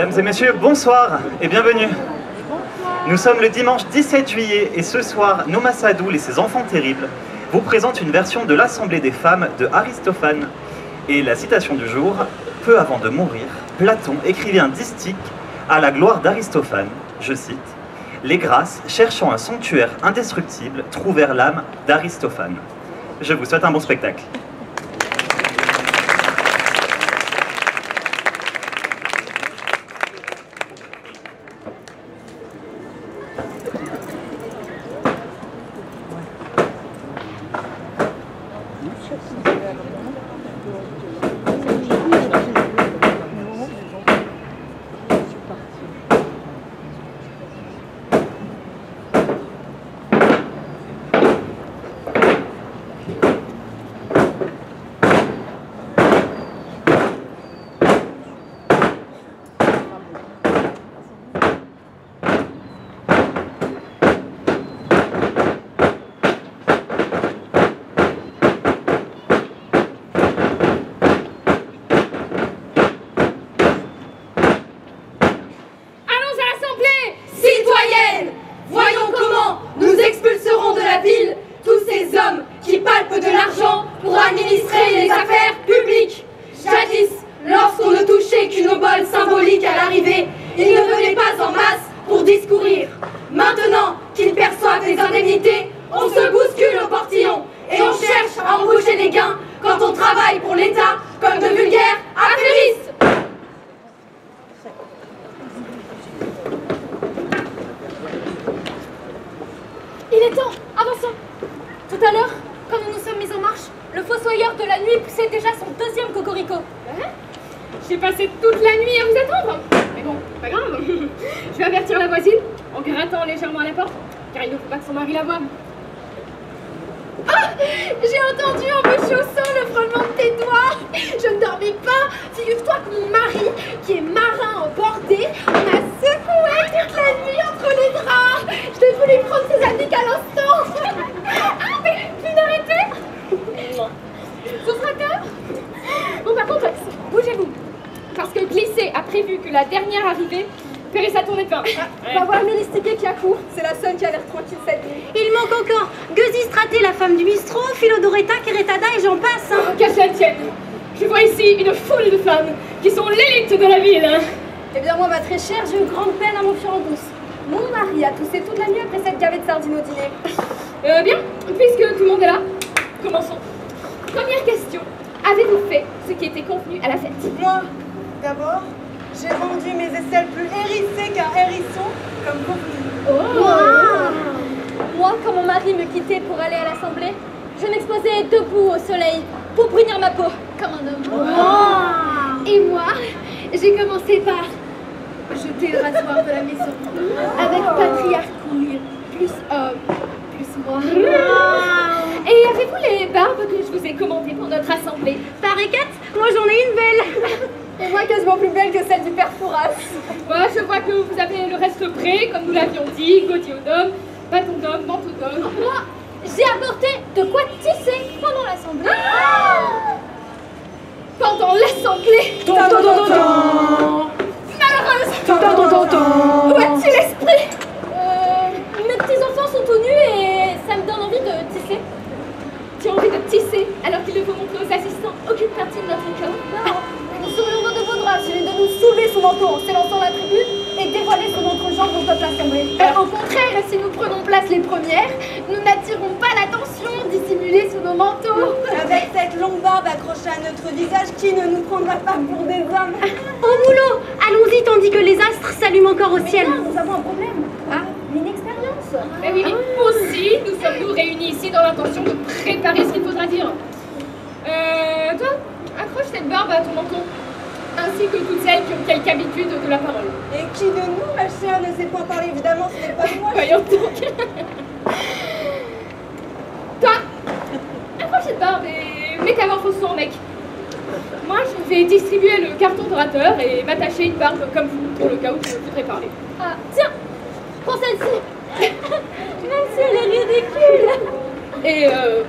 Mesdames et messieurs, bonsoir et bienvenue. Nous sommes le dimanche 17 juillet et ce soir, Nouma Sadoul et ses enfants terribles vous présentent une version de l'Assemblée des femmes de Aristophane. Et la citation du jour, peu avant de mourir, Platon écrivit un distique à la gloire d'Aristophane, je cite, « Les Grâces, cherchant un sanctuaire indestructible, trouvèrent l'âme d'Aristophane. » Je vous souhaite un bon spectacle.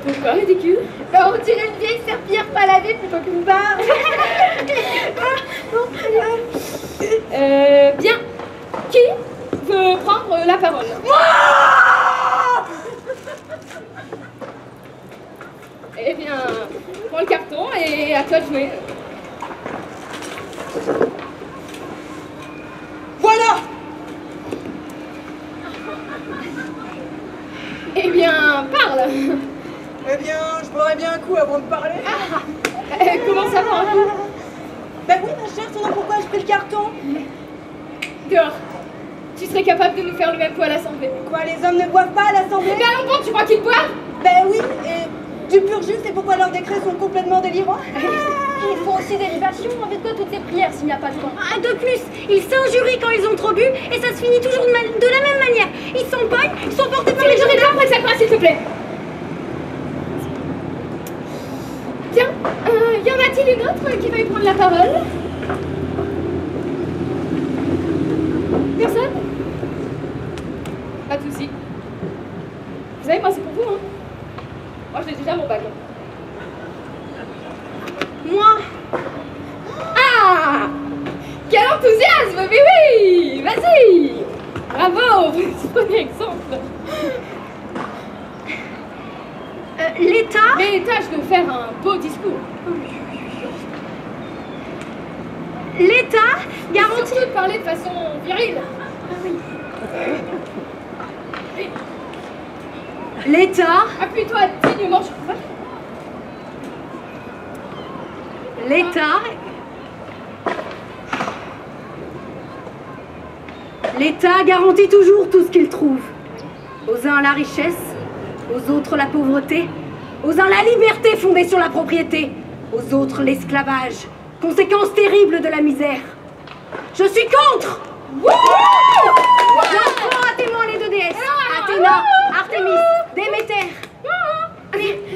Pourquoi ridicule? On dirait une vieille serpillière pas lavée plutôt qu'une barbe. vous me parlez? Comment ça va, hein? Ben oui, ma chère, sinon pourquoi ai-je pris le carton? Dehors. Tu serais capable de nous faire le même coup à l'Assemblée. Quoi, les hommes ne boivent pas à l'Assemblée? Mais allons bon, tu crois qu'ils boivent? Ben oui, et du pur jus, c'est pourquoi leurs décrets sont complètement délirants. Il faut aussi des libations. Avec quoi toutes ces prières s'il n'y a pas de pain? Ah, de plus, ils s'injurient quand ils ont trop bu et ça se finit toujours de la même manière. Ils s'empoignent, ils sont portés par les gens. Là après que ça passe, s'il te plaît. Tiens, y en a-t-il une autre qui veuille prendre la parole? Personne? Pas de soucis. Vous savez, moi c'est pour vous, hein. Moi j'ai déjà mon bac. Moi? Ah! Quel enthousiasme! Mais oui! Vas-y! Bravo! Premier exemple. L'État? Mais tâche de faire un beau discours. L'État garantit... Surtout de parler de façon virile. L'État? Appuie-toi dignement sur toi. L'État garantit toujours tout ce qu'il trouve. Aux uns la richesse, aux autres la pauvreté, aux uns la liberté fondée sur la propriété, aux autres l'esclavage, conséquence terrible de la misère. Je suis contre! Je prends à témoin les deux déesses, Athéna, Artémis, Déméter.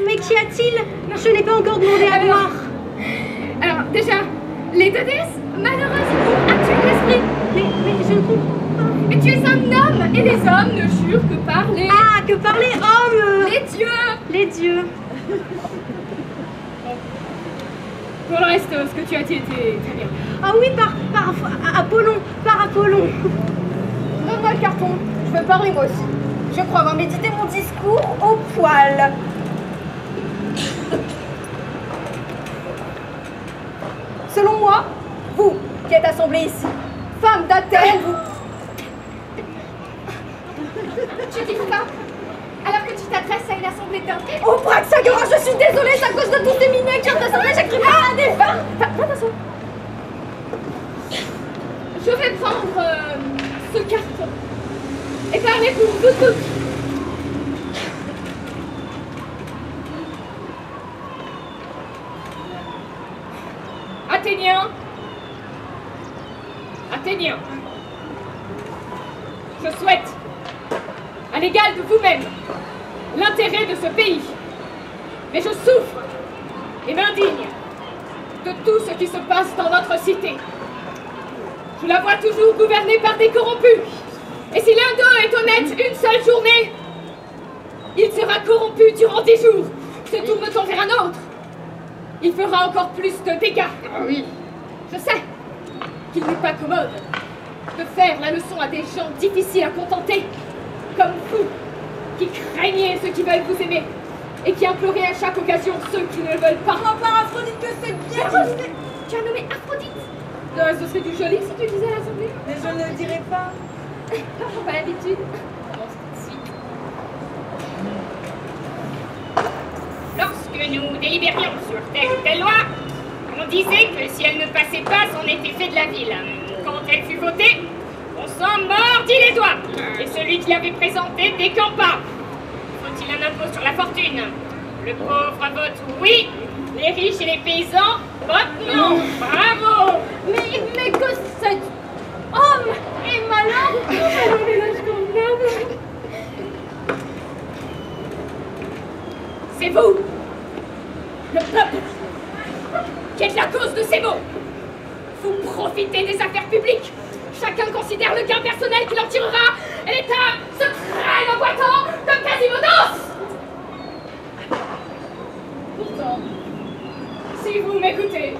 Mais qu'y a-t-il? Je n'ai pas encore demandé à boire. Alors, déjà, les deux déesses, malheureusement, ont tué l'esprit. Mais je ne comprends pas. Mais tu es un homme, et les hommes ne jurent que par les... Ah, que par les hommes! Les dieux! Les dieux. Pour le reste, ce que tu as dit était très bien. Ah oui, par Apollon, par Apollon. Donne-moi le carton, je veux parler moi aussi. Je crois avoir médité mon discours au poil. Selon moi, vous qui êtes assemblés ici, femmes d'Athènes, vous... Tu dis ça alors que tu t'adresses à une assemblée d'hommes. Oh, Praxagora, je suis désolée, c'est à cause de tous ces minets qui ont assemblé, j'écris pas à des femmes. Va t'asseoir. Je vais prendre ce carton et parler pour vous tous. Athéniens, je souhaite, à l'égal de vous-même, l'intérêt de ce pays. Mais je souffre et m'indigne de tout ce qui se passe dans notre cité. Je la vois toujours gouvernée par des corrompus. Et si l'un d'eux est honnête une seule journée, il sera corrompu durant 10 jours. Se tourne-t-on vers un autre, il fera encore plus de dégâts. Oui. Je sais qu'il n'est pas commode de faire la leçon à des gens difficiles à contenter, comme vous, qui craignez ceux qui veulent vous aimer et qui implorez à chaque occasion ceux qui ne le veulent pas. Oh, par Aphrodite que c'est bien. Tu as nommé Aphrodite. Ce serait du joli si tu disais à l'Assemblée. Mais je ne le dirai pas. Non, j'ai pas l'habitude. Commence tout de suite. Lorsque nous délibérions sur telle ou telle loi, on disait que si elle ne passait pas, c'en était fait de la ville. Quand elle fut votée, on s'en mordit les doigts. Et celui qui l'avait présentée décampa. Faut-il un impôt sur la fortune? Le pauvre vote oui, les riches et les paysans votent non. Bravo! Mais que cet homme est malin. C'est vous, le peuple, qui êtes la cause de ces maux. Vous profitez des affaires publiques. Chacun considère le gain personnel qu'il en tirera. Et l'État se traîne en boitant comme Quasimodos. Pourtant, si vous m'écoutez,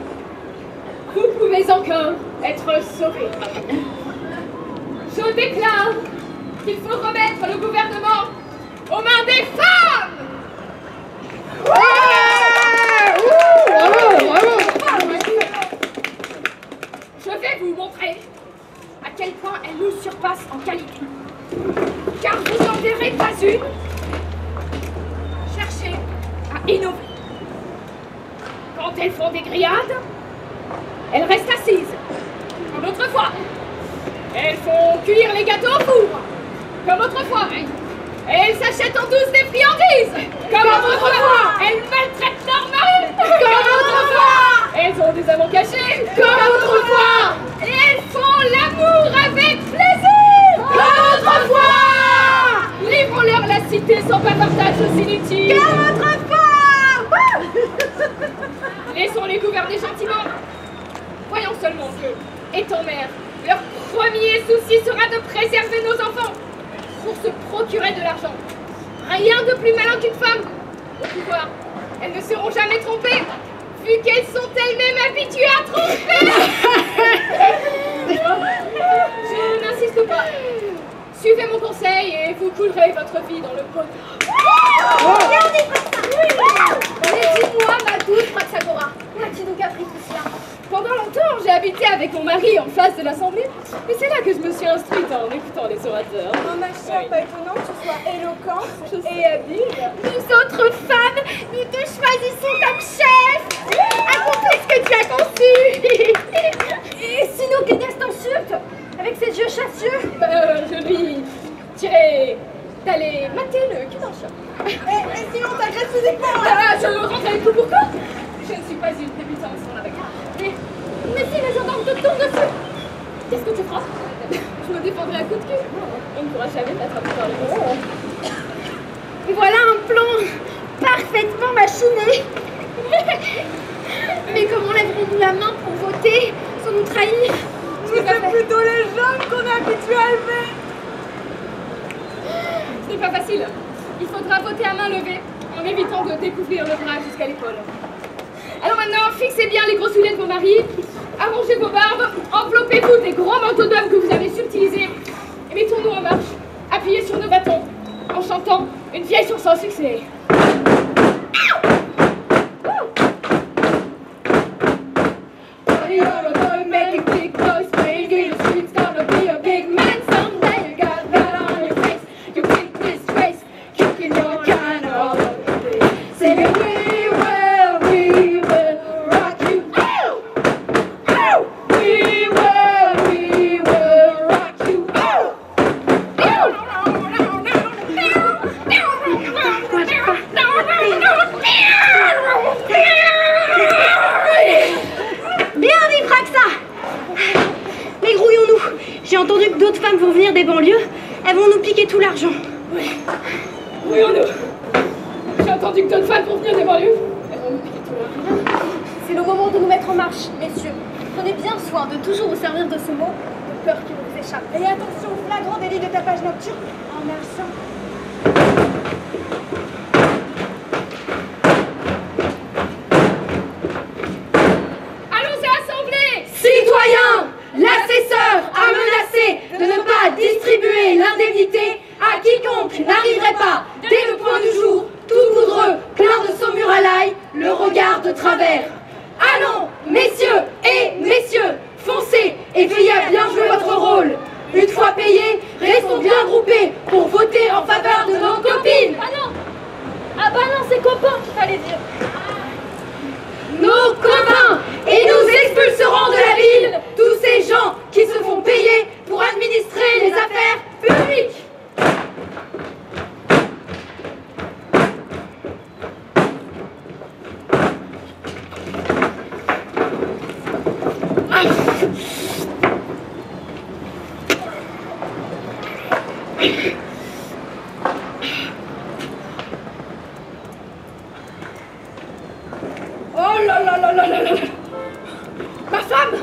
vous pouvez encore être sauvés. Je déclare qu'il faut remettre le gouvernement aux mains des femmes. Je vais vous montrer à quel point elle nous surpasse en qualité. Car vous n'en verrez pas une. Cherchez à innover, elles font des grillades, elles restent assises, comme autrefois. Elles font cuire les gâteaux au four, comme autrefois. Elles s'achètent en douce des friandises, comme autrefois. Elles maltraitent leur mari, comme autrefois. Elles ont des amants cachés, comme autrefois. Et elles font l'amour avec plaisir, comme autrefois. Livrons-leur la cité sans bavardage inutile, comme autrefois. Laissons-les gouverner gentiment. Voyons seulement que, étant mère, leur premier souci sera de préserver nos enfants pour se procurer de l'argent. Rien de plus malin qu'une femme. Au pouvoir, elles ne seront jamais trompées, vu qu'elles sont elles-mêmes habituées à tromper. Je n'insiste pas. Suivez mon conseil et vous coulerez votre vie dans le bonheur. Mais dis-moi, ma douce Praxagora, où as-tu donc appris tout cela? Pendant longtemps, j'ai habité avec mon mari en face de l'Assemblée, et c'est là que je me suis instruite en écoutant les orateurs. Oh ma chère, pas étonnant que tu sois éloquente et habile. Nous autres femmes, nous te choisissons comme chef. Accomplis ce que tu as conçu. Et sinon, qu'est-ce t'insulte avec ces yeux chassieux? Je lui dirais d'aller mater le cul d'un chat. Et sinon, t'agresses physiquement. Je rentre avec coup pour coup. Je ne suis pas une débutante en la bagarre. Mais si les gendarmes te tournent dessus, qu'est-ce que tu feras? Je me défendrai à coups de cul. On ne pourra jamais t'attraper par les monstres. Et voilà un plan parfaitement machiné. Mais comment lèverons-nous la main pour voter sans nous trahir? C'est plutôt les jeunes qu'on est habitués à élever. Ce n'est pas facile. Il faudra voter à main levée en évitant de découvrir le bras jusqu'à l'épaule. Alors maintenant, fixez bien les gros souliers de vos maris, allongez vos barbes, enveloppez-vous des gros manteaux d'hommes que vous avez subtilisés et mettons-nous en marche, appuyés sur nos bâtons, en chantant une vieille chanson au succès. Des banlieues, elles vont nous piquer tout l'argent. Oui. Voyons-nous. J'ai entendu que d'autres femmes vont venir des banlieues. Elles vont nous piquer tout l'argent. C'est le moment de nous mettre en marche, messieurs. Prenez bien soin de toujours vous servir de ce mot, de peur qu'il ne vous échappe. Et attention au flagrant délit de tapage nocturne en marchant. Allons à l'Assemblée. Citoyens, l'assesseur a menacé de ne pas distribuer l'indemnité à quiconque n'arriverait pas, dès le point du jour, tout poudreux, plein de saumure à l'ail, le regard de travers. Allons, messieurs et messieurs, foncez et veillez à bien jouer votre rôle. Une fois payés, restons bien groupés pour voter en faveur de nos copines. Ah bah non, c'est copains qu'il fallait dire. Nos copains, et nous expulserons de la ville tous ces gens qui se font payer pour administrer les affaires publiques. Oh là là là là là là. Ma femme!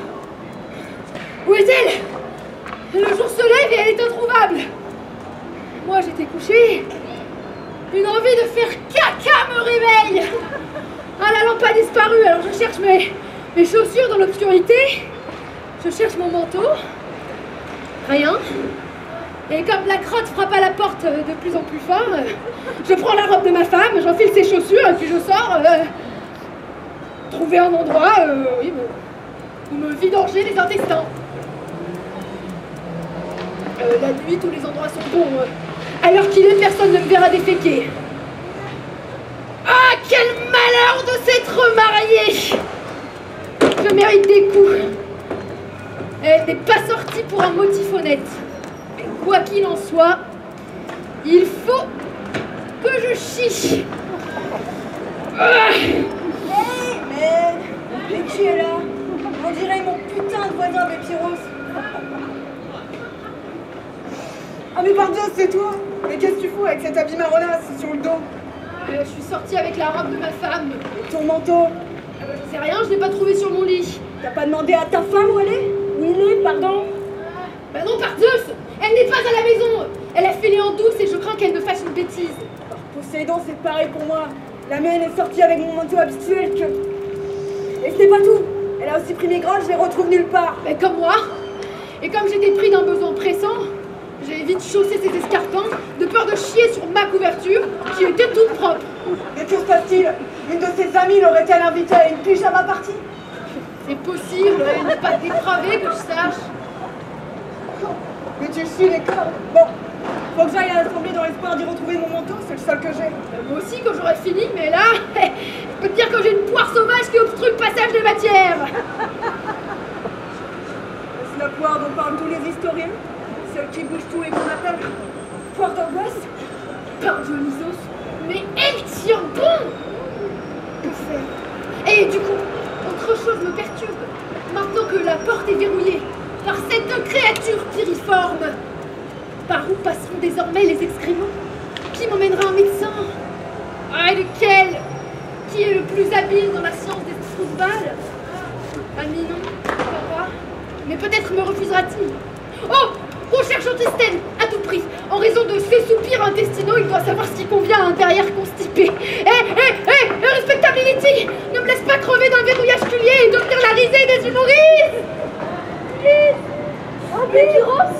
Où est-elle? Le jour se lève et elle est introuvable. Moi j'étais couchée. Une envie de faire caca me réveille. Ah, la lampe a disparu, alors je cherche mes chaussures dans l'obscurité. Je cherche mon manteau. Rien. Et comme la crotte frappe à la porte de plus en plus fort, je prends la robe de ma femme, j'enfile ses chaussures et puis je sors. Trouver un endroit, oui, où me vidanger les intestins. La nuit, tous les endroits sont bons. À l'heure qu'il est, personne ne me verra déféquer. Ah, quel malheur de s'être marié! te mérites des coups. Elle n'est pas sortie pour un motif honnête. Mais quoi qu'il en soit, il faut que je chie. Mais qui est là? On dirait mon putain de voisin de Pyros. Ah mais pardon, c'est toi? Mais qu'est-ce que tu fous avec cet habit marronasse sur le dos? Je suis sortie avec la robe de ma femme. Et ton manteau? Je sais rien, je l'ai pas trouvé sur mon lit. T'as pas demandé à ta femme où elle est? Où il est, pardon? Bah non, par Zeus, elle n'est pas à la maison. Elle a filé en douce et je crains qu'elle ne fasse une bêtise. Alors, Poséidon, c'est pareil pour moi. La mienne est sortie avec mon manteau habituel que... Et ce n'est pas tout. Elle a aussi pris mes grands, je les retrouve nulle part. Mais comme moi. Et comme j'étais pris d'un besoin pressant, j'ai vite chaussé ses escarpins de peur de chier sur ma couverture qui était toute propre. Mais que se passe-t-il? Une de ses amies l'aurait-elle invitée à une pyjama party? C'est possible, elle n'est pas dépravée que je sache. Mais tu suis les corps. Bon, faut que j'aille à l'assemblée dans l'espoir d'y retrouver mon manteau, c'est le seul que j'ai. Moi aussi quand j'aurai fini, mais là, je peux te dire que j'ai une poire sauvage qui obstrue le passage des matières. Est-ce la poire dont parlent tous les historiens? Celle qui bouge tout et qu'on appelle poire d'angoisse? Par Dionysos, mais elle tient bon. Que faire? Et du coup, autre chose me perturbe. Maintenant que la porte est verrouillée par cette créature piriforme, par où passeront désormais les excréments? Qui m'emmènera un médecin? Ah, et lequel? Qui est le plus habile dans la science des trous de balles? Ami, non, pas. Mais peut-être me refusera-t-il. Oh! Recherche Antisthène, à tout prix. En raison de ses soupirs intestinaux, il doit savoir ce qui convient à un derrière constipé. Respectability! Ne me laisse pas crever d'un verrouillage culier et devenir la risée des humoristes! Oh, mais Pyros!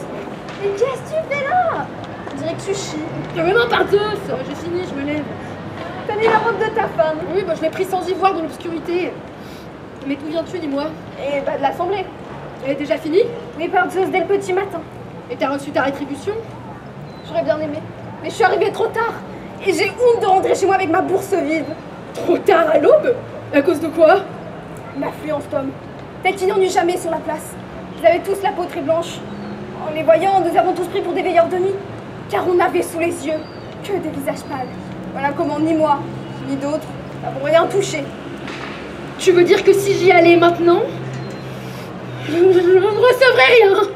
Mais qu'est-ce que tu fais là? On dirait que tu chies. Mais non, par Zeus! J'ai fini, je me lève. T'as mis la robe de ta femme. Oui, bah je l'ai pris sans y voir dans l'obscurité. Mais d'où viens-tu, dis-moi? Et bah de l'assemblée. Elle est déjà finie? Oui, par Zeus, dès le petit matin. Et t'as reçu ta rétribution? J'aurais bien aimé. Mais je suis arrivée trop tard. Et j'ai honte de rentrer chez moi avec ma bourse vide. Trop tard à l'aube? À cause de quoi? L'affluence, Tom. Tel qu'il n'y en eut jamais sur la place. Ils avaient tous la peau très blanche. En les voyant, nous avons tous pris pour des veilleurs de nuit. Car on n'avait sous les yeux que des visages pâles. Voilà comment ni moi, ni d'autres n'avons rien touché. Tu veux dire que si j'y allais maintenant, je ne recevrais rien?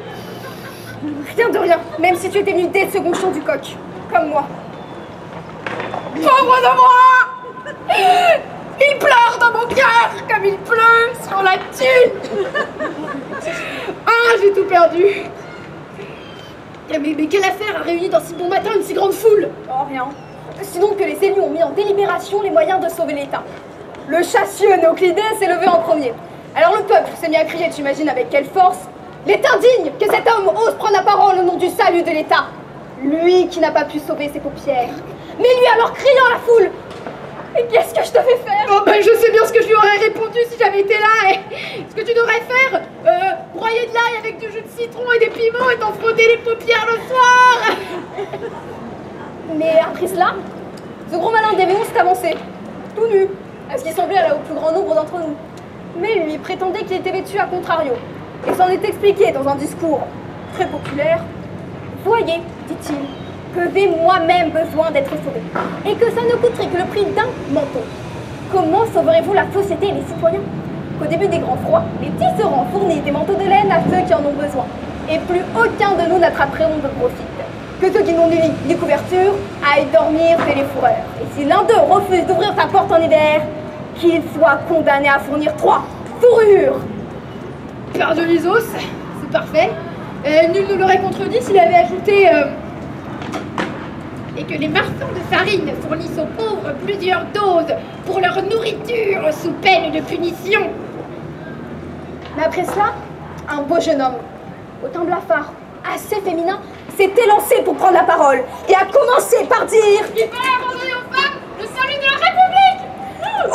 Rien de rien, même si tu étais venu dès le second chant du coq, comme moi. Pauvre de moi! Il pleure dans mon cœur comme il pleut sur la tue. Ah, j'ai tout perdu. Mais quelle affaire a réuni dans si bon matin une si grande foule? Oh, rien. Sinon que les élus ont mis en délibération les moyens de sauver l'État. Le chassieux Néoclidé s'est levé en premier. Alors le peuple s'est mis à crier, tu imagines avec quelle force? Il est indigne que cet homme ose prendre la parole au nom du salut de l'État. Lui qui n'a pas pu sauver ses paupières. Mais lui alors criant à la foule. Et qu'est-ce que je devais faire? Oh ben je sais bien ce que je lui aurais répondu si j'avais été là. Et ce que tu devrais faire, broyer de l'ail avec du jus de citron et des piments et t'en frotter les paupières le soir. Mais après cela, ce gros malin d'Évéon s'est avancé, tout nu, à ce qui semblait aller au plus grand nombre d'entre nous. Mais lui prétendait qu'il était vêtu à contrario, et s'en est expliqué dans un discours très populaire. Voyez, dit-il, que j'ai moi-même besoin d'être sauvé, et que ça ne coûterait que le prix d'un manteau. Comment sauverez-vous la société et les citoyens? Qu'au début des grands froids, les tisserands fournissent des manteaux de laine à ceux qui en ont besoin, et plus aucun de nous n'attraperont de profit. Que ceux qui n'ont ni lit ni couverture aillent dormir chez les fourreurs. Et si l'un d'eux refuse d'ouvrir sa porte en hiver, qu'il soit condamné à fournir 3 fourrures. Père Dionysos, c'est parfait. Nul ne l'aurait contredit s'il avait ajouté et que les marchands de farine fournissent aux pauvres plusieurs doses pour leur nourriture sous peine de punition. Mais après cela, un beau jeune homme, au teint blafard, assez féminin, s'est élancé pour prendre la parole et a commencé par dire: Il fallait abandonner aux femmes le salut de la République.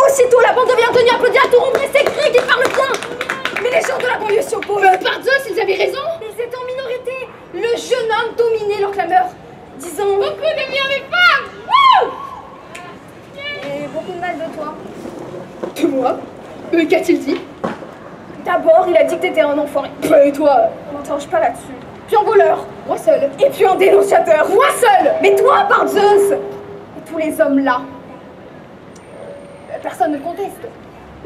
Aussitôt, la bande de bien tenue applaudit à tout rompre et s'écrie qu'il parle bien. Mais les gens de la banlieue s'y opposent. Par Zeus, ils avaient raison. Ils étaient en minorité. Le jeune homme dominait leur clameur, disant: Beaucoup de bien des femmes. Wouh! Et beaucoup de mal de toi. De moi? Qu'a-t-il dit? D'abord, il a dit que t'étais un enfoiré. Et toi, m'interroge pas là-dessus. Puis un voleur. Moi seul. Et puis un dénonciateur. Moi seul. Mais toi, par Zeus. Et tous les hommes là. Personne ne le conteste.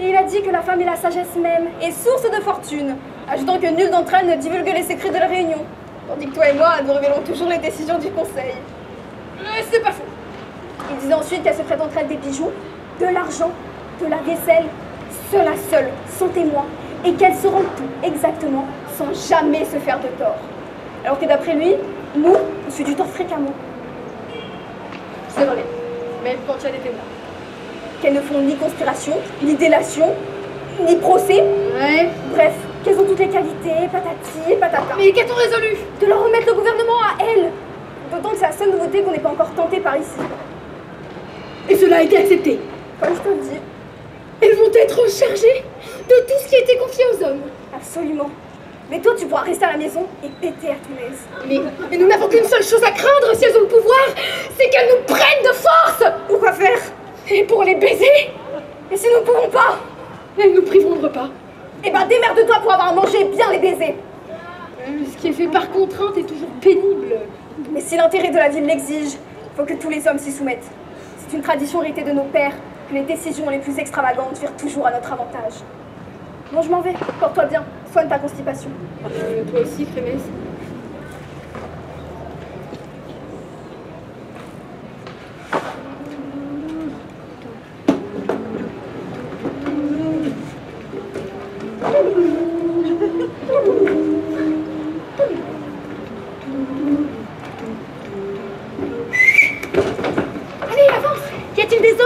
Et il a dit que la femme est la sagesse même et source de fortune, ajoutant que nul d'entre elles ne divulgue les secrets de la réunion. Tandis que toi et moi, nous révélons toujours les décisions du conseil. C'est pas faux. Il disait ensuite qu'elle se prête entre elles des bijoux, de l'argent, de la vaisselle, cela seul, sans témoin, et qu'elles sauront tout exactement, sans jamais se faire de tort. Alors que d'après lui, nous, on se fait du tort fréquemment. C'est vrai, même quand il y a des témoins. Qu'elles ne font ni conspiration, ni délation, ni procès. Ouais. Bref, qu'elles ont toutes les qualités, patati et patata. Mais qu'a-t-on résolu? De leur remettre le gouvernement à elles. D'autant que c'est la seule nouveauté qu'on n'est pas encore tenté par ici. Et cela a été accepté. Comme je te le dis. Elles vont être chargées de tout ce qui a été confié aux hommes. Absolument. Mais toi, tu pourras rester à la maison et péter à ton aise. Mais nous n'avons qu'une seule chose à craindre si elles ont le pouvoir, c'est qu'elles nous prennent de force. Pourquoi faire? Et pour les baiser. Et si nous ne pouvons pas? Elles nous priveront de repas. Eh ben démerde-toi pour avoir mangé et bien les baiser. Ce qui est fait par contrainte est toujours pénible. Mais si l'intérêt de la ville l'exige, il faut que tous les hommes s'y soumettent. C'est une tradition héritée de nos pères que les décisions les plus extravagantes virent toujours à notre avantage. Bon, je m'en vais. Porte-toi bien. Soigne ta constipation. Toi aussi, Crémès.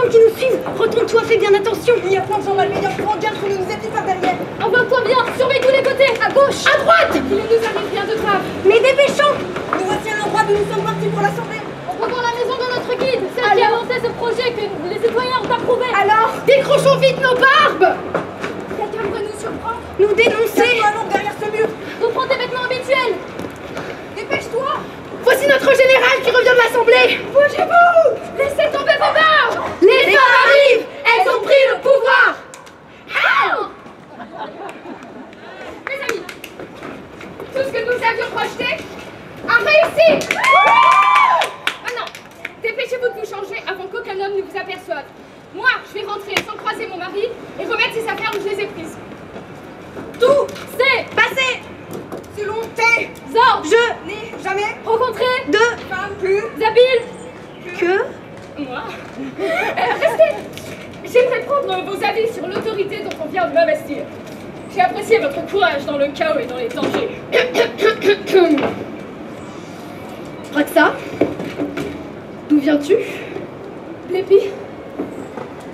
Qui nous suivent. Retourne-toi, fais bien attention. Il y a plein de gens malveillants. Prends garde qu'on ne nous épie par derrière. Envoie-toi bien, surveille tous les côtés. À gauche, à droite. Il ne nous arrive rien de grave. Mais dépêchons. Nous voici à l'endroit d'où nous sommes partis pour l'assemblée. On revoit la maison de notre guide, celle qui a lancé ce projet que les citoyens ont approuvé. Alors, décrochons vite nos barbes. Quelqu'un pourrait nous surprendre. Nous dénoncer. Allons derrière ce mur. Reprends tes vêtements habituels. Dépêche-toi. Voici notre général qui revient de l'assemblée. Bougez-vous. Laissez tomber vos barbes. Les femmes arrivent. Elles ont pris le pouvoir. Mes amis, tout ce que nous avions projeté a réussi. Maintenant, dépêchez-vous de vous changer avant qu'aucun homme ne vous aperçoive. Moi, je vais rentrer sans croiser mon mari et remettre ses affaires où je les ai prises. Tout c'est passé. Selon tes ordres, je n'ai jamais rencontré de femme plus habile que moi. Restez. J'aimerais prendre vos avis sur l'autorité dont on vient de m'investir. J'ai apprécié votre courage dans le chaos et dans les dangers. Raxa, d'où viens-tu? Blépi,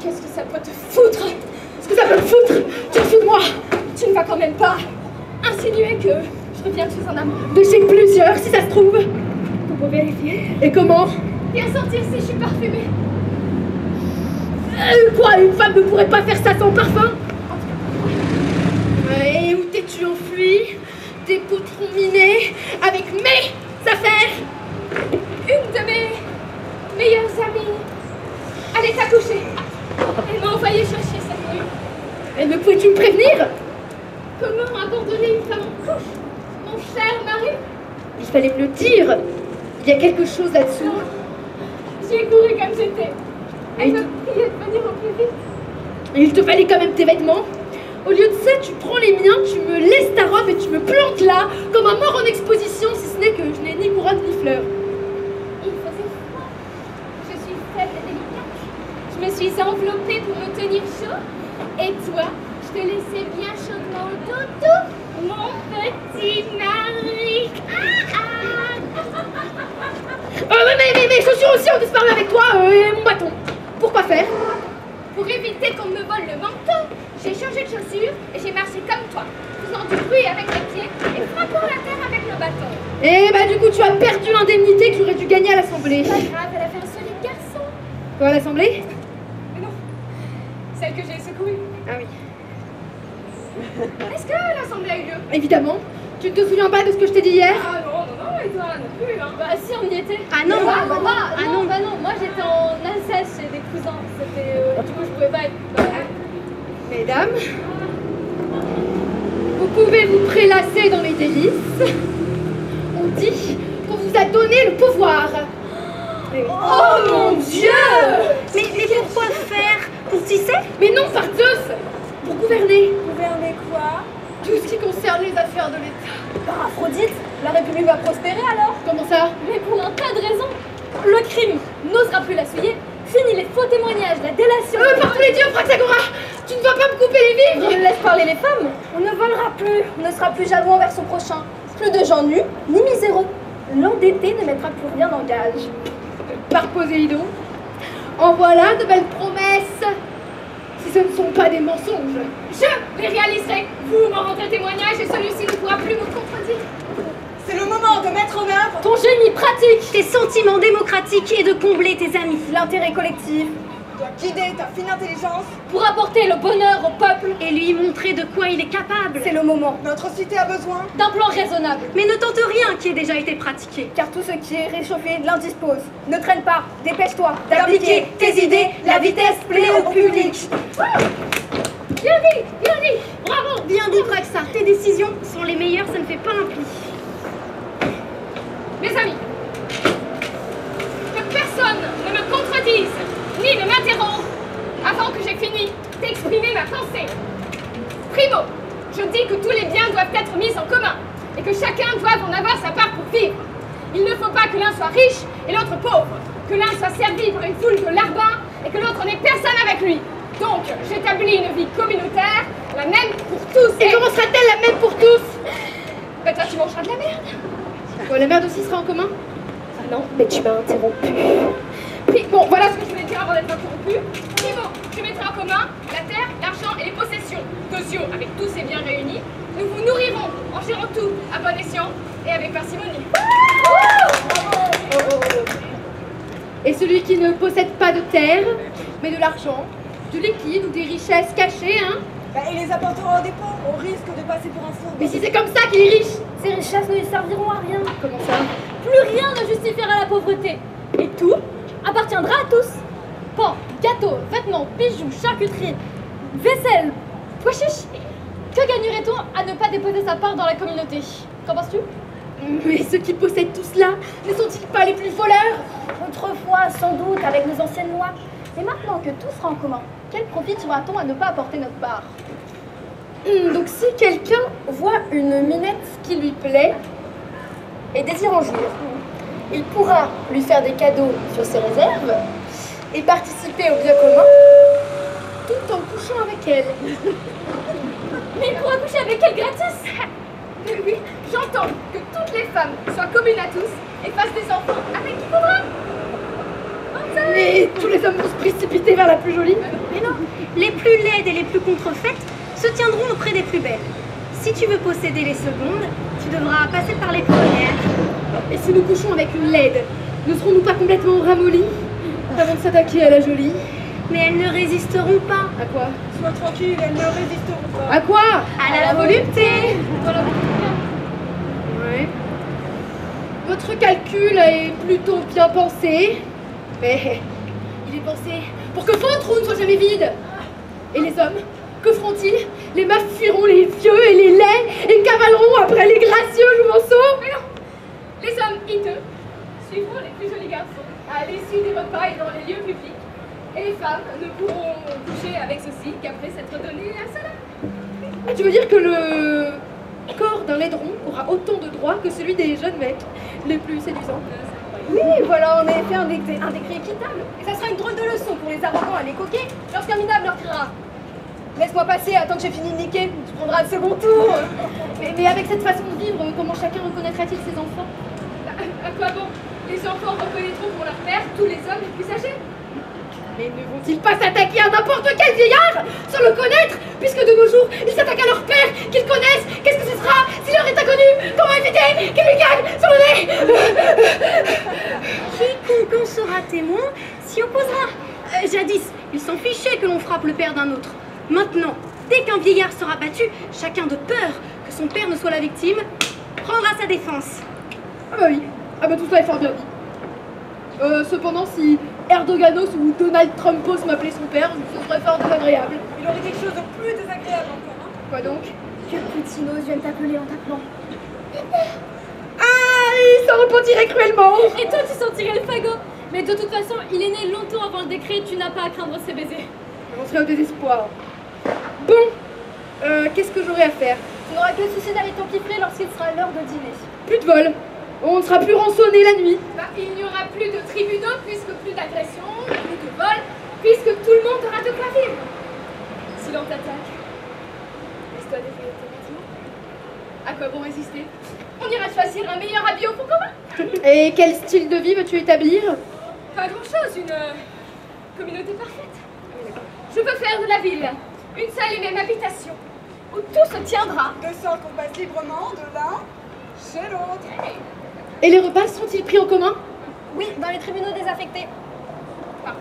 qu'est-ce que ça peut te foutre? Qu'est-ce que ça peut te foutre? Tu te fous de moi? Tu ne vas quand même pas insinuer que je reviens de chez un amant. De chez plusieurs, si ça se trouve. Pour vérifier. Et comment? Et à sentir si je suis parfumée. Quoi? Une femme ne pourrait pas faire ça sans parfum? Et où t'es-tu enfui? Des poutrons minés avec mes affaires? Une de mes meilleures amies allait accoucher. Elle m'a envoyé chercher cette nuit. Et ne pouvais-tu me prévenir? Comment abandonner une femme en couche, mon cher mari? Il fallait me le dire. Il y a quelque chose là-dessous. J'ai couru comme j'étais. Elle me priait de venir au plus vite. Et il te fallait quand même tes vêtements. Au lieu de ça, tu prends les miens, tu me laisses ta robe et tu me plantes là, comme un mort en exposition, si ce n'est que je n'ai ni couronne ni fleurs. Il faisait froid. Je suis faible et délicate. Je me suis enveloppée pour me tenir chaud. Et toi, je te laissais bien chaudement au doudou, mon petit mari. Mais mes chaussures aussi ont disparu avec toi et mon bâton. Pourquoi faire? Pour éviter qu'on me vole le manteau, j'ai changé de chaussures et j'ai marché comme toi, faisant du bruit avec les pieds et frappant la terre avec le bâton. Et bah du coup tu as perdu l'indemnité que j'aurais dû gagner à l'Assemblée. Pas grave, elle a fait un solide garçon. Quoi, à l'Assemblée? Mais non, celle que j'ai secouée. Ah oui. Est-ce que l'Assemblée a eu lieu? Évidemment. Tu ne te souviens pas de ce que je t'ai dit hier? Ah non, et toi non plus, hein. Bah si, on y était. Ah non, non, moi j'étais en Alsace chez des cousins. C'était, du coup je pouvais pas être... Mesdames, pouvez vous prélasser dans les délices. On dit qu'on vous a donné le pouvoir. Oh mon Dieu! Mais pourquoi faire? Pour tisser? Mais non, par Zeus! Pour gouverner. Gouverner quoi? Tout ce qui concerne les affaires de l'État. Par Aphrodite, la République va prospérer alors? Comment ça? Mais pour un tas de raisons. Le crime n'osera plus la souiller. Fini les faux témoignages, la délation. Par tous les dieux, Praxagora! Tu ne vas pas me couper les vivres! Il laisse parler les femmes. On ne volera plus. On ne sera plus jaloux envers son prochain. Plus de gens nus, ni miséreux. L'endetté ne mettra plus rien en gage. Par Poséidon, en voilà de belles promesses. Si ce ne sont pas des mensonges, je les réaliserai. Vous m'en rendrez témoignage et celui-ci ne pourra plus me contredire. C'est le moment de mettre en œuvre Ton génie pratique, Tes sentiments démocratiques et de combler tes amis. l'intérêt collectif. Doit guider ta fine intelligence. pour apporter le bonheur au peuple Et lui montrer de quoi il est capable. C'est le moment. Notre cité a besoin. d'un plan raisonnable. Mais ne tente rien qui ait déjà été pratiqué. Car tout ce qui est réchauffé l'indispose. Ne traîne pas, dépêche-toi d'appliquer tes idées, la vitesse plaît au public. Bien dit, bravo. Bien dit, Praxa, tes décisions sont les meilleures, ça ne fait pas un pli. Mes amis, que personne ne me contredise, ni ne m'interrompe, avant que j'ai fini d'exprimer ma pensée. Primo, je dis que tous les biens doivent être mis en commun, et que chacun doit en avoir sa part pour vivre. Il ne faut pas que l'un soit riche et l'autre pauvre, que l'un soit servi par une foule de larbins, et que l'autre n'ait personne avec lui. Donc, j'établis une vie communautaire, la même pour tous. Et comment sera-t-elle la même pour tous? Bah toi, tu mangeras de la merde. Bon, la merde aussi sera en commun? Ah non, mais tu m'as interrompu. Bon, voilà ce que je voulais dire avant d'être interrompu. Primo, je mettrai en commun la terre, l'argent et les possessions. Deuxio, avec tous ces biens réunis, nous vous nourrirons en gérant tout à bon escient et avec parcimonie. Et celui qui ne possède pas de terre, mais de l'argent, du liquide ou des richesses cachées, hein? Bah, il les apportera aux dépôts. On risque de passer pour un fourbe. Mais si c'est comme ça qu'il est riche! Ces richesses ne lui serviront à rien. Comment ça? Plus rien ne justifiera la pauvreté. Et tout appartiendra à tous. Pain, gâteaux, vêtements, bijoux, charcuterie, vaisselle, pois chiches. Que gagnerait-on à ne pas déposer sa part dans la communauté? Qu'en penses-tu? Mais ceux qui possèdent tout cela, ne sont-ils pas les plus voleurs? Autrefois, sans doute, avec nos anciennes lois. Mais maintenant que tout sera en commun, quel profit tirera-t-on à ne pas apporter notre part? Donc si quelqu'un voit une minette qui lui plaît Et désire en jouir, il pourra lui faire des cadeaux sur ses réserves et participer au bien commun. tout en couchant avec elle. Mais il pourra coucher avec elle gratis. Oui, j'entends que toutes les femmes soient communes à tous et fassent des enfants avec qui faudra. Mais tous les hommes vont se précipiter vers la plus jolie. Mais non, les plus laides et les plus contrefaites se tiendront auprès des plus belles. Si tu veux posséder les secondes, tu devras passer par les premières. Et si nous couchons avec une laide, ne serons-nous pas complètement ramollis avant de s'attaquer à la jolie? Mais elles ne résisteront pas. À quoi? Sois tranquille, elles ne résisteront pas. À quoi? À la volupté. Ouais. Votre calcul est plutôt bien pensé, mais il est pensé pour que votre trou ne soit jamais vide. Et les hommes, que feront-ils? Les meufs fuiront les vieux et les laids et cavaleront après les gracieux jouvenceaux. Mais non, les hommes hideux suivront les plus jolis garçons à l'issue des repas et dans les lieux publics. Et les femmes ne pourront coucher avec ceux-ci qu'après s'être donné à cela. Ah, tu veux dire que le corps d'un laidron aura autant de droits que celui des jeunes mecs les plus séduisants? Oui, voilà en effet un décret équitable. Et ça sera une drôle de leçon pour les arrogants et les coquets lorsqu'un minable leur criera: laisse-moi passer, attends que j'ai fini de niquer, tu prendras le second tour. Mais avec cette façon de vivre, comment chacun reconnaîtra-t-il ses enfants? À quoi bon? Les enfants reconnaîtront pour leur père tous les hommes les plus âgés. Mais ne vont-ils pas s'attaquer à n'importe quel vieillard sans le connaître? Puisque de nos jours, ils s'attaquent à leur père, qu'ils connaissent. Qu'est-ce que ce sera s'il leur est inconnu? Comment éviter qu'il lui gagne sur le nez? Quiconque en sera témoin s'y opposera. Jadis, il s'en fichait que l'on frappe le père d'un autre. Maintenant, dès qu'un vieillard sera battu, chacun de peur que son père ne soit la victime, prendra sa défense. Ah bah oui, ah bah tout ça est fort bien dit. Cependant, si Erdoganos ou Donald Trumpos m'appelait son père, ce serait fort désagréable. Il aurait quelque chose de plus désagréable encore. Hein. Quoi donc? que Poutinos vienne t'appeler en t'appelant. Ah, il s'en repentirait cruellement. Et toi, tu sentirais le fagot. Mais de toute façon, il est né longtemps avant le décret, tu n'as pas à craindre ses baisers. On serait au désespoir. Bon, qu'est-ce que j'aurais à faire? Tu n'auras que le souci d'aller t'empiffrer lorsqu'il sera l'heure de dîner. Plus de vol. On ne sera plus rançonné la nuit. Bah, il n'y aura plus de tribunaux, puisque plus d'agressions, plus de vols, puisque tout le monde aura de quoi vivre. Si l'on t'attaque, laisse-toi défiler tes bâtiments. À quoi bon résister? On ira choisir un meilleur habit au fond commun. Et quel style de vie veux-tu établir? Pas grand-chose, une communauté parfaite. Je veux faire de la ville une seule et même habitation, où tout se tiendra. De sorte qu'on passe librement de l'un chez l'autre. Et les repas sont-ils pris en commun? Oui, dans les tribunaux désaffectés. Parfait.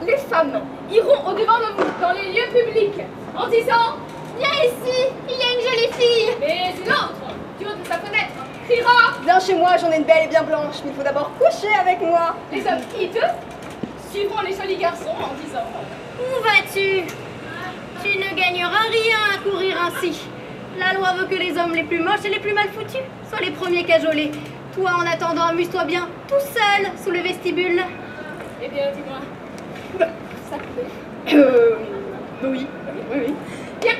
Les femmes iront au-devant de vous dans les lieux publics en disant « Viens ici, il y a une jolie fille !» Mais une autre, du haut de sa fenêtre, criera Viens chez moi, j'en ai une belle et bien blanche, mais il faut d'abord coucher avec moi. « Les hommes hideux suivront les jolis garçons en disant « Où vas-tu? Tu ne gagneras rien à courir ainsi. La loi veut que les hommes les plus moches et les plus mal foutus soient les premiers cajolés. Toi, en attendant, amuse-toi bien, tout seul, sous le vestibule. » Eh bien, dis-moi, ça pouvait. Oui. Bien,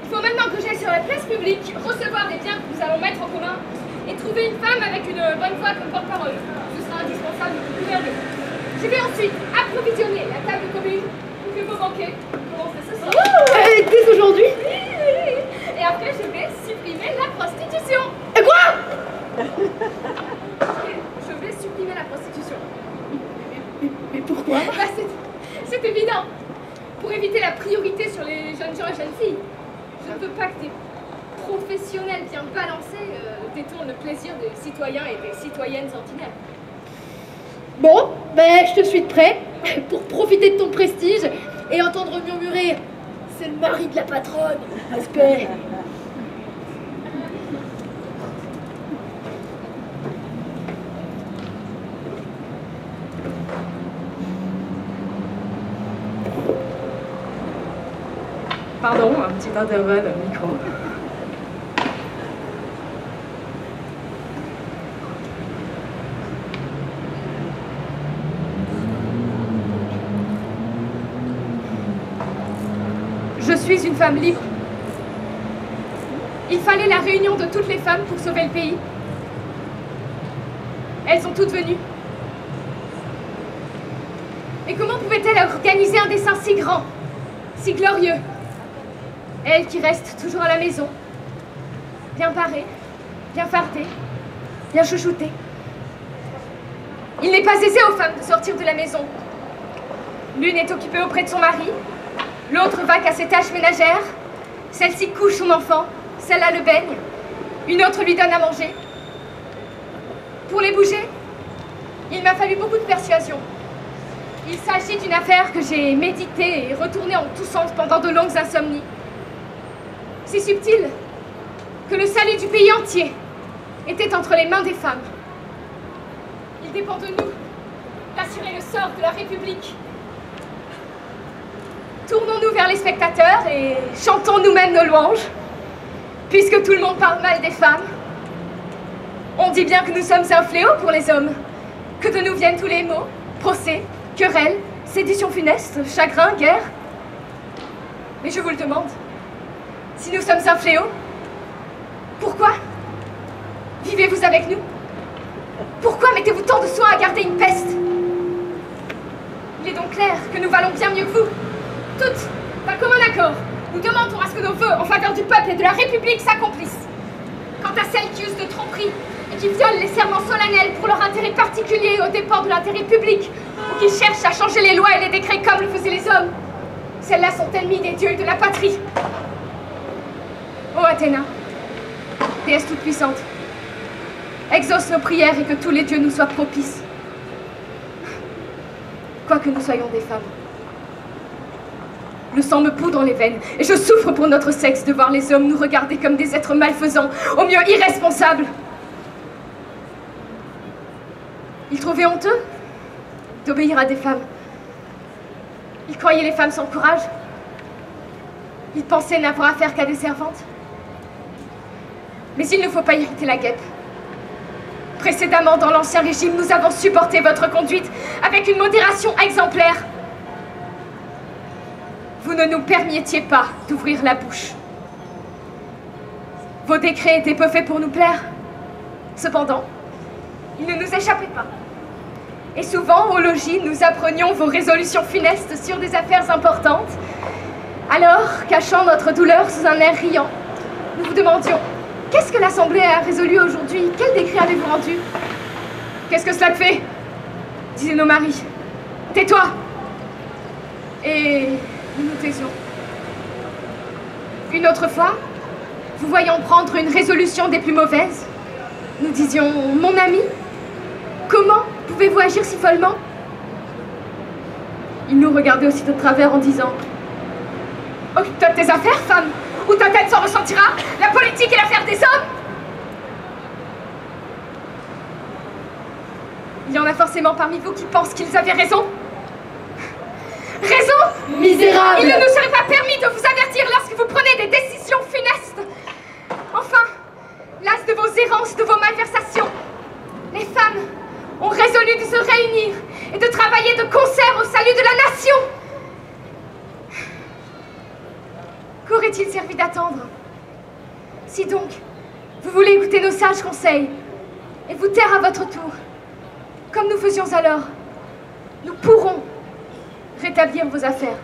il faut maintenant que j'aille sur la place publique, recevoir les biens que nous allons mettre en commun et trouver une femme avec une bonne voix comme porte-parole. Ce sera indispensable pour gouverner. Je vais ensuite approvisionner la table commune pour que vos banquets commencent dès ce soir. Dès aujourd'hui? Et après, je vais supprimer la prostitution. Et quoi? Je vais supprimer la prostitution. Mais pourquoi? Bah, c'est évident. Pour éviter la priorité sur les jeunes gens et jeunes filles. Je ne veux pas que des professionnels bien balancés détournent le plaisir des citoyens et des citoyennes ordinaires. Bon, ben je te suis de près pour profiter de ton prestige et entendre murmurer « C'est le mari de la patronne, respect !» Pardon, un petit intervalle micro. Je suis une femme libre. Il fallait la réunion de toutes les femmes pour sauver le pays. Elles sont toutes venues. Et comment pouvaient-elles organiser un dessein si grand, si glorieux? Elle qui reste toujours à la maison, bien parée, bien fardée, bien chouchoutée. Il n'est pas aisé aux femmes de sortir de la maison. L'une est occupée auprès de son mari, l'autre vaque à ses tâches ménagères, celle-ci couche son enfant, celle-là le baigne, une autre lui donne à manger. Pour les bouger, il m'a fallu beaucoup de persuasion. Il s'agit d'une affaire que j'ai méditée et retournée en tous sens pendant de longues insomnies. Si subtil que le salut du pays entier était entre les mains des femmes. Il dépend de nous d'assurer le sort de la République. Tournons-nous vers les spectateurs et chantons nous-mêmes nos louanges, puisque tout le monde parle mal des femmes. On dit bien que nous sommes un fléau pour les hommes, que de nous viennent tous les maux, procès, querelles, séditions funestes, chagrins, guerre. Mais je vous le demande, si nous sommes un fléau, pourquoi vivez-vous avec nous? Pourquoi mettez-vous tant de soin à garder une peste? Il est donc clair que nous valons bien mieux que vous. Toutes, d'un commun accord, nous demandons à ce que nos vœux en faveur du peuple et de la République s'accomplissent. Quant à celles qui usent de tromperie et qui violent les serments solennels pour leur intérêt particulier au dépens de l'intérêt public, ou qui cherchent à changer les lois et les décrets comme le faisaient les hommes, celles-là sont ennemies des dieux et de la patrie. Ô Athéna, déesse toute-puissante, exauce nos prières et que tous les dieux nous soient propices. Quoique nous soyons des femmes, le sang me poud dans les veines et je souffre pour notre sexe de voir les hommes nous regarder comme des êtres malfaisants, au mieux irresponsables. Ils trouvaient honteux d'obéir à des femmes. Ils croyaient les femmes sans courage. Ils pensaient n'avoir affaire qu'à des servantes. Mais il ne faut pas irriter la guêpe. Précédemment, dans l'Ancien Régime, nous avons supporté votre conduite avec une modération exemplaire. Vous ne nous permettiez pas d'ouvrir la bouche. Vos décrets étaient peu faits pour nous plaire. Cependant, ils ne nous échappaient pas. Et souvent, au logis, nous apprenions vos résolutions funestes sur des affaires importantes. Alors, cachant notre douleur sous un air riant, nous vous demandions: qu'est-ce que l'Assemblée a résolu aujourd'hui? Quel décret avez-vous rendu? Qu'est-ce que cela te fait? Disaient nos maris. Tais-toi! Et nous nous taisions. Une autre fois, vous voyant prendre une résolution des plus mauvaises, nous disions: mon ami, comment pouvez-vous agir si follement? Il nous regardait aussi de travers en disant: occupe-toi de tes affaires, femme, ou ta tête s'en ressentira. La politique est l'affaire des hommes. Il y en a forcément parmi vous qui pensent qu'ils avaient raison. Raison? Misérable! Il ne nous serait pas permis de vous avertir lorsque vous prenez des décisions funestes. Enfin, las de vos errances, de vos malversations, les femmes ont résolu de se réunir et de travailler de concert au salut de la nation. Qu'aurait-il servi d'attendre? Si donc, vous voulez écouter nos sages conseils et vous taire à votre tour, comme nous faisions alors, nous pourrons rétablir vos affaires.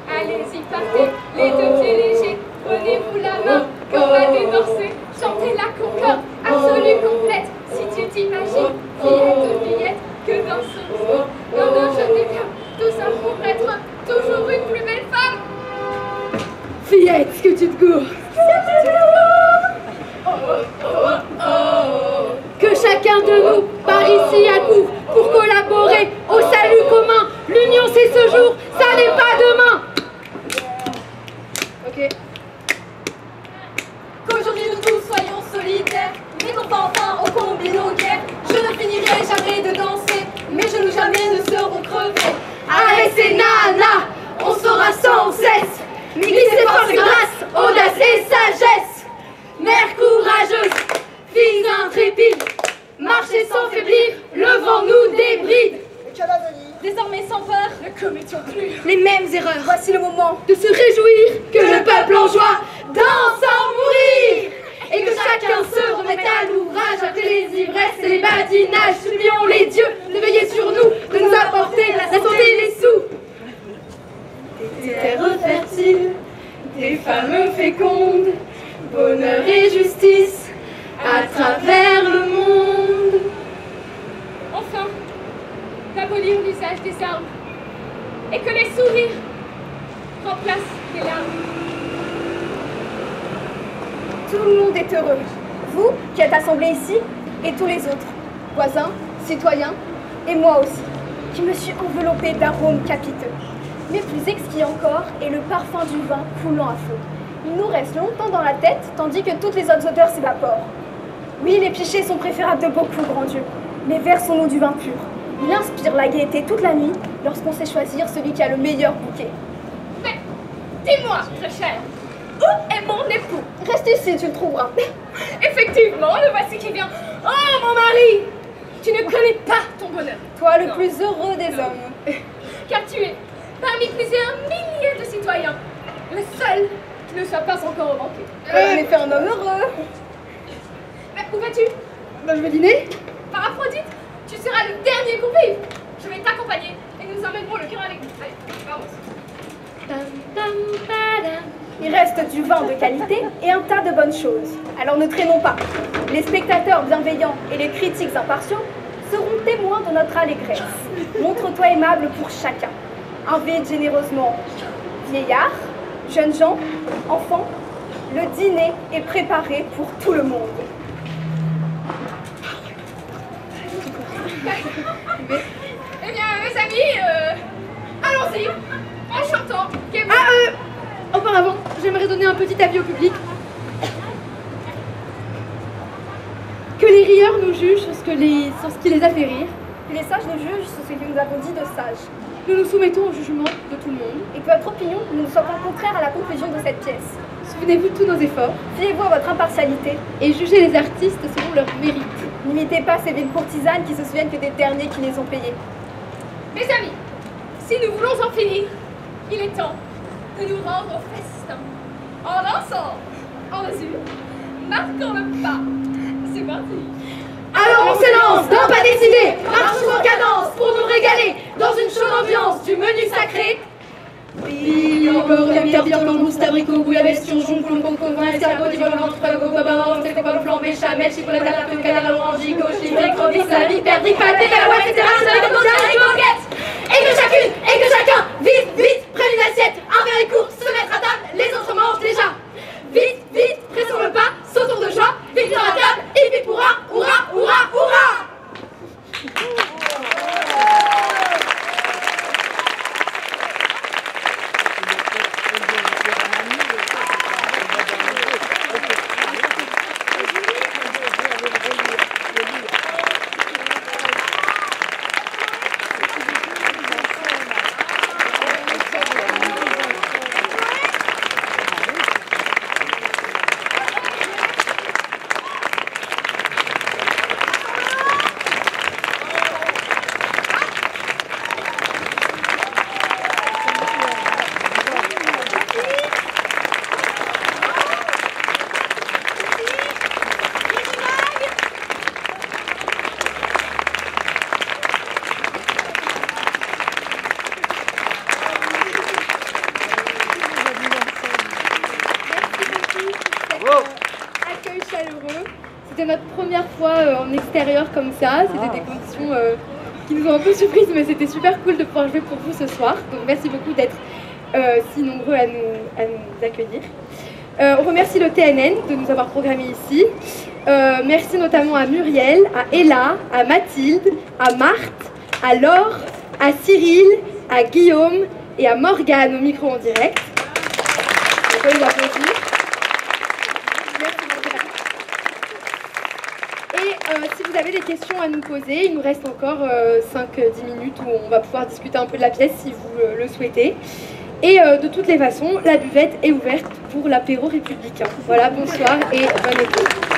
Allez-y, partez, les deux pieds légers, prenez-vous la main, comme à dénoncer, chantez la concorde, absolue, complète, si tu t'imagines, fillette, que dans ce monde, dans un jeune écart, tout ça pour être toujours une plus belle femme. Fillette, que tu te gourres. Que chacun de nous par ici accourt pour collaborer au salut commun. L'union c'est ce jour, ça n'est pas demain. Ok. Qu'aujourd'hui nous tous soyons solidaires, mais qu'on enfin on combine nos guerres. Je ne finirai jamais de danser, mes genoux jamais ne seront crevés. Avec ces nanas, on sera sans cesse. Mixer force, grâce, audace et sagesse. Mère courageuse, fille intrépide, marcher sans faiblir, levons-nous des brides. Désormais sans peur, Ne commettions plus Les mêmes erreurs, voici le moment. de se réjouir que le peuple en joie danse sans mourir. Et que chacun se remette à l'ouvrage après les ivresses et les badinages. Supplions les dieux de veiller sur nous, de nous apporter la santé et les sous. Des terres fertiles, des femmes fécondes, bonheur et justice à travers le monde. enfin d'abolir l'usage des armes et que les sourires remplacent les larmes. Tout le monde est heureux. Vous qui êtes assemblés ici et tous les autres, voisins, citoyens et moi aussi, qui me suis enveloppée d'arômes capiteux. Mais plus exquis encore est le parfum du vin coulant à flot. Il nous reste longtemps dans la tête, tandis que toutes les autres odeurs s'évaporent. Oui, les pichets sont préférables de beaucoup, grand Dieu, mais versons-nous du vin pur. Il inspire la gaieté toute la nuit lorsqu'on sait choisir celui qui a le meilleur bouquet. Mais dis-moi, très cher, où est mon époux? Reste ici, tu le trouveras. Effectivement, le voici qui vient. Oh, mon mari! Tu ne connais pas ton bonheur. Toi, le Non. plus heureux des hommes. Car tu es, parmi plusieurs milliers de citoyens, le seul qui ne soit pas encore manqué. En effet, un homme heureux. Mais où vas-tu? Ben, je vais dîner. Par Aphrodite, tu seras le dernier convive. Je vais t'accompagner et nous emmènerons le cœur avec nous. Allez, vamos. Il reste du vin de qualité et un tas de bonnes choses. Alors ne traînons pas. Les spectateurs bienveillants et les critiques impartiaux seront témoins de notre allégresse. Montre-toi aimable pour chacun. Invite généreusement vieillards, jeunes gens, enfants. Le dîner est préparé pour tout le monde. Eh bien, mes amis, allons-y, en chantant. j'aimerais donner un petit avis au public. Que les rieurs nous jugent sur ce qui les a fait rire. Que les sages nous jugent sur ce que nous avons dit de sages. Nous nous soumettons au jugement de tout le monde. Et que votre opinion ne soit pas contraire à la conclusion de cette pièce. Souvenez-vous de tous nos efforts. Fiez-vous à votre impartialité. Et jugez les artistes selon leur mérite. N'imitez pas ces villes courtisanes qui se souviennent que des derniers qui les ont payés. Mes amis, si nous voulons en finir, il est temps de nous rendre au festin. En dansant, en mesure, marquons le pas. C'est parti. Alors on s'élance, d'un pas décidé, marchons en cadence pour nous régaler dans une chaude ambiance du menu sacré. Caviar, viande, mousse, abricot, bouillabaisse, surgeon, plomb, convin, escargot, divol, ventre, gobain, c'était pas flambé, chamel, chipolata, la peau, canard, orange, cochine, crevisse, la vie, perdrix, pâté, cacahuète, etc. Et que chacune, et que chacun, vite, vite, prenne une assiette, un verre et court, se mettre à table, les autres mangent déjà. Vite, vite, pressons le pas, sautons de joie, victoire à table, et puis pourra, hurrah, hurrah, hurrah. Accueil chaleureux. C'était notre première fois en extérieur comme ça. C'était des conditions qui nous ont un peu surprises, mais c'était super cool de pouvoir jouer pour vous ce soir. Donc merci beaucoup d'être si nombreux à nous accueillir. On remercie le TNN de nous avoir programmé ici. Merci notamment à Muriel, à Ella, à Mathilde, à Marthe, à Laure, à Cyril, à Guillaume et à Morgane au micro en direct. On peut les applaudir. Et si vous avez des questions à nous poser, il nous reste encore 5-10 minutes où on va pouvoir discuter un peu de la pièce si vous le souhaitez. Et de toutes les façons, la buvette est ouverte pour l'apéro républicain. Voilà, bonsoir et bonne écoute.